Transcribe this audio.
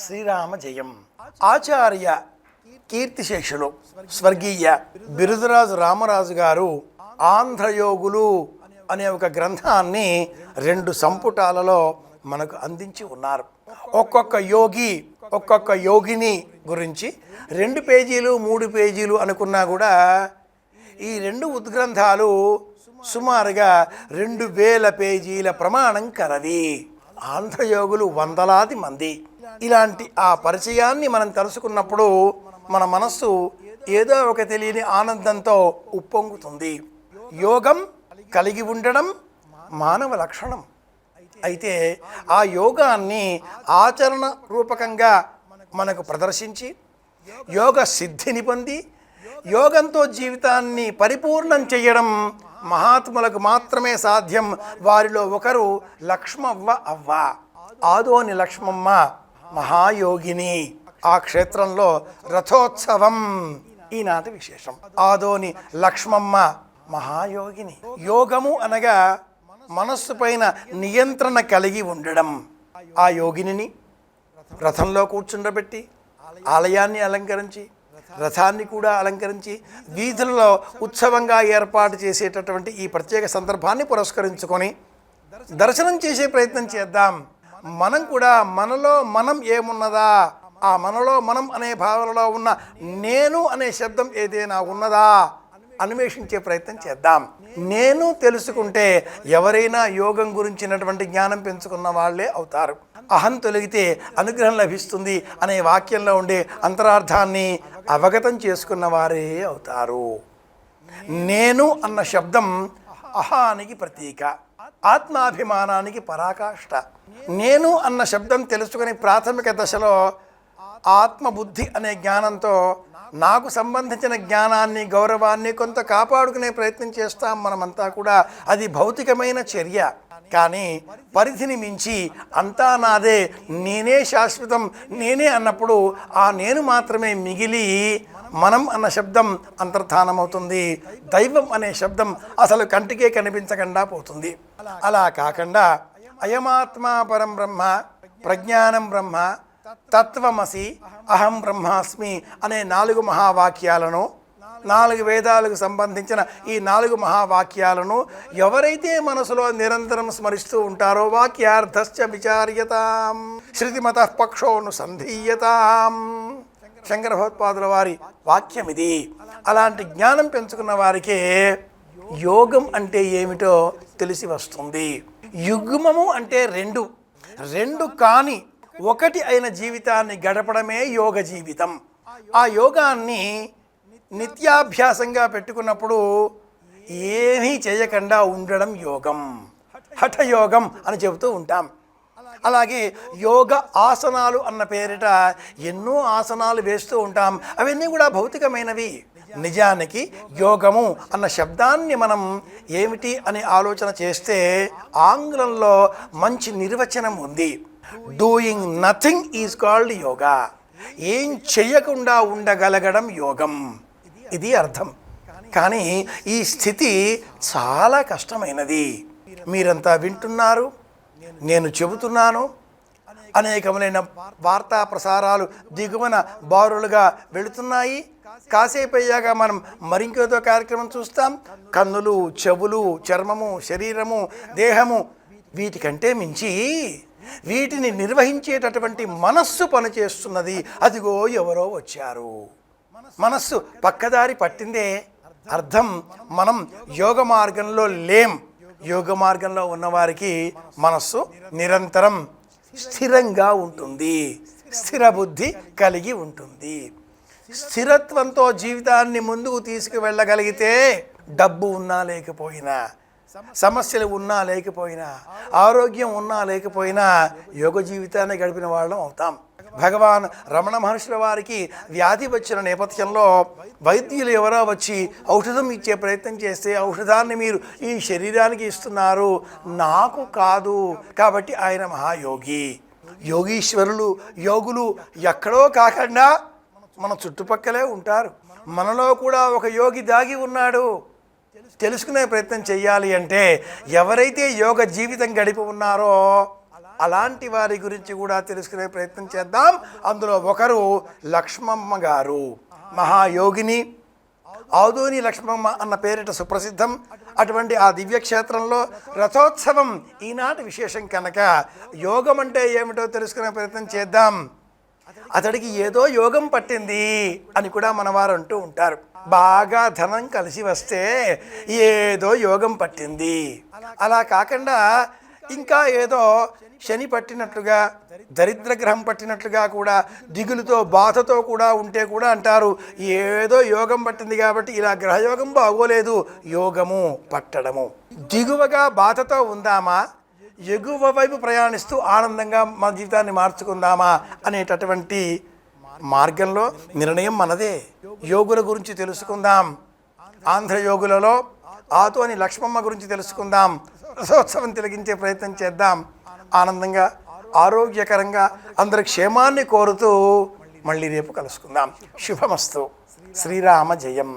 శ్రీరామ జయం. ఆచార్య కీర్తిశేషులు స్వర్గీయ బిరుదురాజు రామరాజు గారు ఆంధ్రయోగులు అనే ఒక గ్రంథాన్ని 2 సంపుటాలలో మనకు అందించి ఉన్నారు. ఒక్కొక్క యోగి ఒక్కొక్క యోగిని గురించి 2 పేజీలు 3 పేజీలు అనుకున్నా కూడా ఈ 2 ఉద్గ్రంథాలు సుమారుగా 2000 పేజీల ప్రమాణం కలవి. ఆంధ్రయోగులు వందలాది మంది. ఇలాంటి ఆ పరిచయాన్ని మనం తెలుసుకున్నప్పుడు మన మనస్సు ఏదో ఒక తెలియని ఆనందంతో ఉప్పొంగుతుంది. యోగం కలిగి ఉండడం మానవ లక్షణం. అయితే ఆ యోగాన్ని ఆచరణ రూపకంగా మనకు ప్రదర్శించి యోగ సిద్ధిని పొంది యోగంతో జీవితాన్ని పరిపూర్ణం చేయడం మహాత్ములకు మాత్రమే సాధ్యం. వారిలో ఒకరు లక్ష్మవ్వ అవ్వ. ఆదోని లక్ష్మమ్మ మహాయోగిని. ఆ క్షేత్రంలో రథోత్సవం ఈనాటి విశేషం. ఆదోని లక్ష్మమ్మ మహాయోగిని. యోగము అనగా మనస్సు పైన నియంత్రణ కలిగి ఉండడం. ఆ యోగిని రథంలో కూర్చుండబెట్టి ఆలయాన్ని అలంకరించి రథాన్ని కూడా అలంకరించి వీధులలో ఉత్సవంగా ఏర్పాటు చేసేటటువంటి ఈ ప్రత్యేక సందర్భాన్ని పురస్కరించుకొని దర్శనం చేసే ప్రయత్నం చేద్దాం. మనం కూడా మనలో మనం ఏమున్నదా, ఆ మనలో మనం అనే భావనలో ఉన్న నేను అనే శబ్దం ఏదైనా ఉన్నదా అన్వేషించే ప్రయత్నం చేద్దాం. నేను తెలుసుకుంటే ఎవరైనా యోగం గురించినటువంటి జ్ఞానం పెంచుకున్న వాళ్ళే అవుతారు. అహం తొలగితే అనుగ్రహం లభిస్తుంది అనే వాక్యంలో ఉండే అంతరార్థాన్ని అవగతం చేసుకున్న వారే అవుతారు. నేను అన్న శబ్దం అహానికి ప్రతీక, ఆత్మాభిమానానికి పరాకాష్ట. నేను అన్న శబ్దం తెలుసుకుని ప్రాథమిక దశలో ఆత్మబుద్ధి అనే జ్ఞానంతో నాకు సంబంధించిన జ్ఞానాన్ని గౌరవాన్ని కొంత కాపాడుకునే ప్రయత్నం చేస్తాం మనమంతా కూడా. అది భౌతికమైన చర్య. కానీ పరిధిని మించి అంతా నాదే, నేనే శాశ్వతం, నేనే అన్నప్పుడు ఆ నేను మాత్రమే మిగిలి మనం అన్న శబ్దం అంతర్ధానమవుతుంది. దైవం అనే శబ్దం అసలు కంటికే కనిపించకుండా పోతుంది. అలా కాకుండా అయమాత్మా పరం బ్రహ్మ, ప్రజ్ఞానం బ్రహ్మ, తత్వమసి, అహం బ్రహ్మాస్మి అనే 4 మహావాక్యాలను, 4 వేదాలకు సంబంధించిన ఈ 4 మహావాక్యాలను ఎవరైతే మనసులో నిరంతరం స్మరిస్తూ ఉంటారో వాక్యార్థశ్చ విచార్యతాం శృతిమత పక్షోను సంధీయతాం. శంకర భగవత్పాదుల వారి వాక్యం ఇది. అలాంటి జ్ఞానం పెంచుకున్న వారికే యోగం అంటే ఏమిటో తెలిసి వస్తుంది. యుగ్మము అంటే 2 కాని 1 అయిన జీవితాన్ని గడపడమే యోగ జీవితం. ఆ యోగాన్ని నిత్యాభ్యాసంగా పెట్టుకున్నప్పుడు ఏమీ చేయకుండా ఉండడం యోగం, హఠయోగం అని చెబుతూ ఉంటాం. అలాగే యోగ ఆసనాలు అన్న పేరిట ఎన్నో ఆసనాలు వేస్తూ ఉంటాం. అవన్నీ కూడా భౌతికమైనవి. నిజానికి యోగము అన్న శబ్దాన్ని మనం ఏమిటి అని ఆలోచన చేస్తే ఆంగ్లంలో మంచి నిర్వచనం ఉంది. Doing nothing is called yoga. ఏం చేయకుండా ఉండగలగడం యోగం, ఇది అర్థం. కానీ ఈ స్థితి చాలా కష్టమైనది. మీరంతా వింటున్నారు, నేను చెబుతున్నాను. అనేకమైన వార్తా ప్రసారాలు దిగువన బారులుగా వెళుతున్నాయి. కాసేపు అయ్యాక మనం మరింకేదో కార్యక్రమం చూస్తాం. కన్నులు, చెవులు, చర్మము, శరీరము, దేహము, వీటికంటే మించి వీటిని నిర్వహించేటటువంటి మనస్సు పనిచేస్తున్నది. అదిగో ఎవరో వచ్చారు. మనస్సు పక్కదారి పట్టిందే అర్థం. మనం యోగ మార్గంలో లేం. యోగ మార్గంలో ఉన్నవారికి మనస్సు నిరంతరం స్థిరంగా ఉంటుంది, స్థిర బుద్ధి కలిగి ఉంటుంది. స్థిరత్వంతో జీవితాన్ని ముందుకు తీసుకువెళ్ళగలిగితే డబ్బు ఉన్నా లేకపోయినా, సమస్యలు ఉన్నా లేకపోయినా, ఆరోగ్యం ఉన్నా లేకపోయినా యోగ జీవితాన్ని గడిపిన వాళ్ళం అవుతాం. భగవాన్ రమణ మహర్షుల వారికి వ్యాధి వచ్చిన నేపథ్యంలో వైద్యులు ఎవరో వచ్చి ఔషధం ఇచ్చే ప్రయత్నం చేస్తే ఔషధాన్ని మీరు ఈ శరీరానికి ఇస్తున్నారు, నాకు కాదు. కాబట్టి ఆయన మహాయోగి. యోగీశ్వరులు, యోగులు ఎక్కడో కాకుండా మన చుట్టుపక్కలే ఉంటారు. మనలో కూడా ఒక యోగి దాగి ఉన్నాడు. తెలుసుకునే ప్రయత్నం చేయాలి అంటే ఎవరైతే యోగ జీవితం గడిపి ఉన్నారో అలాంటి వారి గురించి కూడా తెలుసుకునే ప్రయత్నం చేద్దాం. అందులో ఒకరు లక్ష్మమ్మ గారు, మహాయోగిని. ఆదోని లక్ష్మమ్మ అన్న పేరిట సుప్రసిద్ధం. అటువంటి ఆ దివ్యక్షేత్రంలో రథోత్సవం ఈనాటి విశేషం కనుక యోగం అంటే ఏమిటో తెలుసుకునే ప్రయత్నం చేద్దాం. అతడికి ఏదో యోగం పట్టింది అని కూడా మనవారు అంటూ ఉంటారు. బాగా ధనం కలిసి వస్తే ఏదో యోగం పట్టింది, అలా కాకుండా ఇంకా ఏదో శని పట్టినట్లుగా, దరిద్ర గ్రహం పట్టినట్లుగా కూడా, దిగులుతో బాధతో కూడా ఉంటే కూడా అంటారు ఏదో యోగం పట్టింది కాబట్టి ఇలా గ్రహయోగం బాగోలేదు, యోగము పట్టడము. దిగువగా బాధతో ఉందామా, ఎగువ వైపు ప్రయాణిస్తూ ఆనందంగా మన జీవితాన్ని మార్చుకుందామా అనేటటువంటి మార్గంలో నిర్ణయం మనదే. యోగుల గురించి తెలుసుకుందాం. ఆంధ్ర యోగులలో ఆతోని లక్ష్మమ్మ గురించి తెలుసుకుందాం. రథోత్సవం తిలగించే ప్రయత్నం చేద్దాం. ఆనందంగా, ఆరోగ్యకరంగా అందరి క్షేమాన్ని కోరుతూ మళ్ళీ రేపు కలుసుకుందాం. శుభమస్తు. శ్రీరామ జయం.